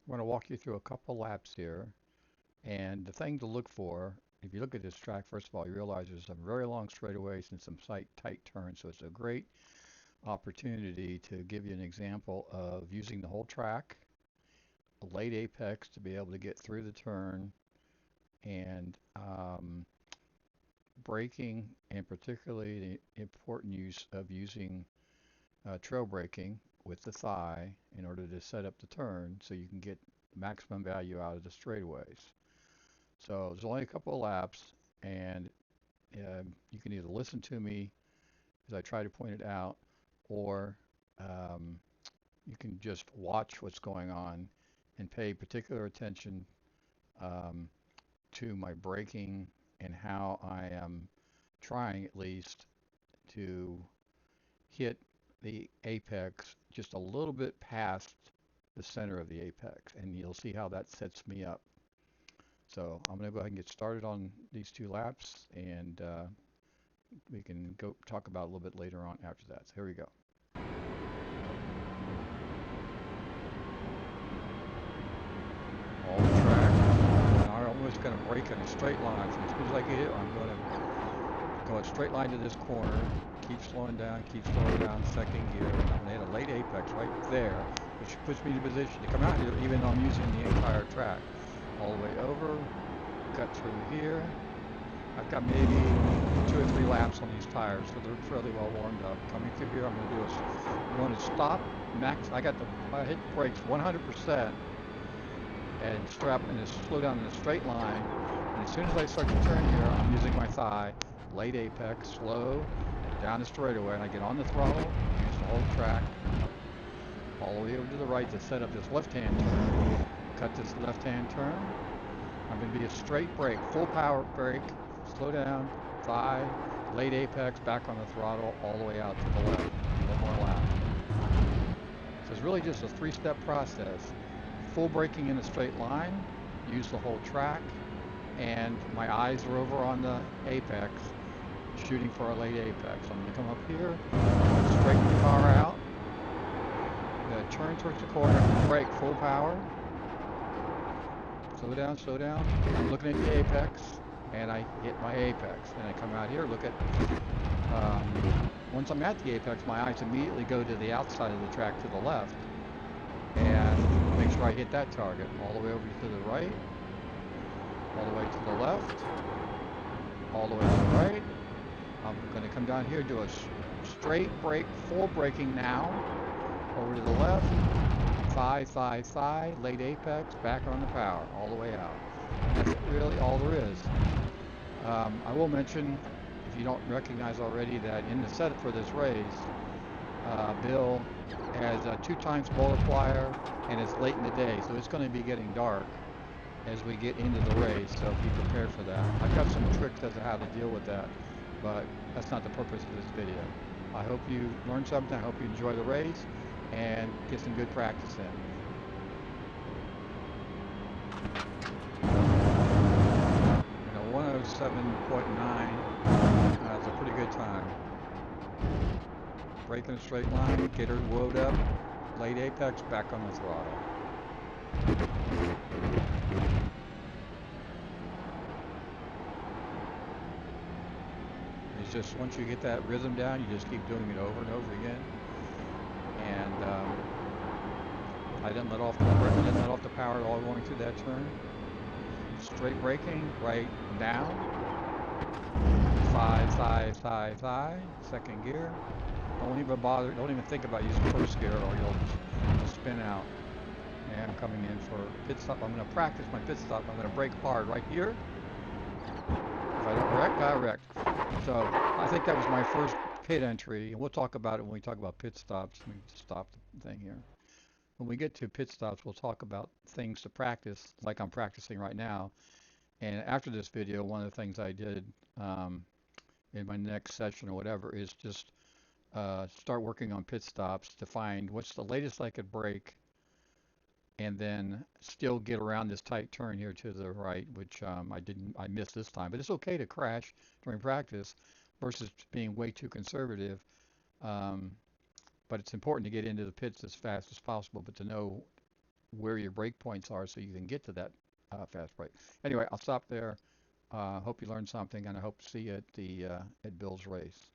I'm going to walk you through a couple laps here. And the thing to look for, if you look at this track, first of all, you realize there's some very long straightaways and some tight turns. So it's a great opportunity to give you an example of using the whole track, a late apex to be able to get through the turn, and braking, and particularly the important use of using trail braking with the thigh in order to set up the turn so you can get maximum value out of the straightaways. So there's only a couple of laps, and you can either listen to me as I try to point it out, or um, you can just watch what's going on and pay particular attention um, to my braking and how I am trying at least to hit the apex just a little bit past the center of the apex, and you'll see how that sets me up. So I'm going to go ahead and get started on these two laps, and we can go talk about it a little bit later on after that. So here we go. All the track. Now I'm almost going to brake in a straight line. So as soon as I get it, I'm going to go a straight line to this corner. Keep slowing down, second gear. And I'm going to hit a late apex right there, which puts me in a position to come out here even though I'm using the entire track. All the way over, cut through here. I've got maybe 2 or 3 laps on these tires, so they're fairly well warmed up. Coming through here, I'm going to stop max. I hit brakes 100% and slow down in a straight line. And as soon as I start to turn here, I'm using my thigh, late apex, slow, down the straightaway, and I get on the throttle, use the whole track, all the way over to the right to set up this left-hand turn. Cut this left-hand turn. I'm going to be a straight brake, full power brake, slow down, thigh, late apex, back on the throttle, all the way out to the left. One more lap. So it's really just a 3-step process. Full braking in a straight line, use the whole track, and my eyes are over on the apex, shooting for a late apex. I'm going to come up here, straighten the car out, turn towards the corner, brake full power, slow down. I'm looking at the apex, and I hit my apex. And I come out here, look at, once I'm at the apex, my eyes immediately go to the outside of the track to the left, and make sure I hit that target. All the way over to the right, all the way to the left, all the way to the right. I'm going to come down here, do a straight brake, full braking now, over to the left, thigh, late apex, back on the power, all the way out. That's really all there is. I will mention, if you don't recognize already, that in the setup for this race, Bill has a 2x multiplier, and it's late in the day, so it's going to be getting dark as we get into the race, so be prepared for that. I've got some tricks as to how to deal with that, but that's not the purpose of this video. I hope you learned something. I hope you enjoy the race and get some good practice in. 107.9 is a pretty good time. Brake in a straight line, get her woed up, late apex, back on the throttle. It's just once you get that rhythm down, you just keep doing it over and over again. And I didn't let off the power at all going through that turn. Straight braking, right down. Thigh, second gear. Don't even think about using first gear or you'll spin out. And I'm coming in for pit stop. I'm going to practice my pit stop. I'm going to brake hard right here. If I don't wreck, I wrecked. So I think that was my first pit entry, and we'll talk about it when we talk about pit stops. Let me stop the thing here. When we get to pit stops, we'll talk about things to practice, like I'm practicing right now. And after this video, one of the things I did in my next session or whatever is just start working on pit stops to find what's the latest I could brake, and then still get around this tight turn here to the right, which I missed this time. But it's okay to crash during practice versus being way too conservative. But it's important to get into the pits as fast as possible, but to know where your brake points are so you can get to that fast break. Anyway, I'll stop there. Hope you learned something, and I hope to see you at the at Bill's race.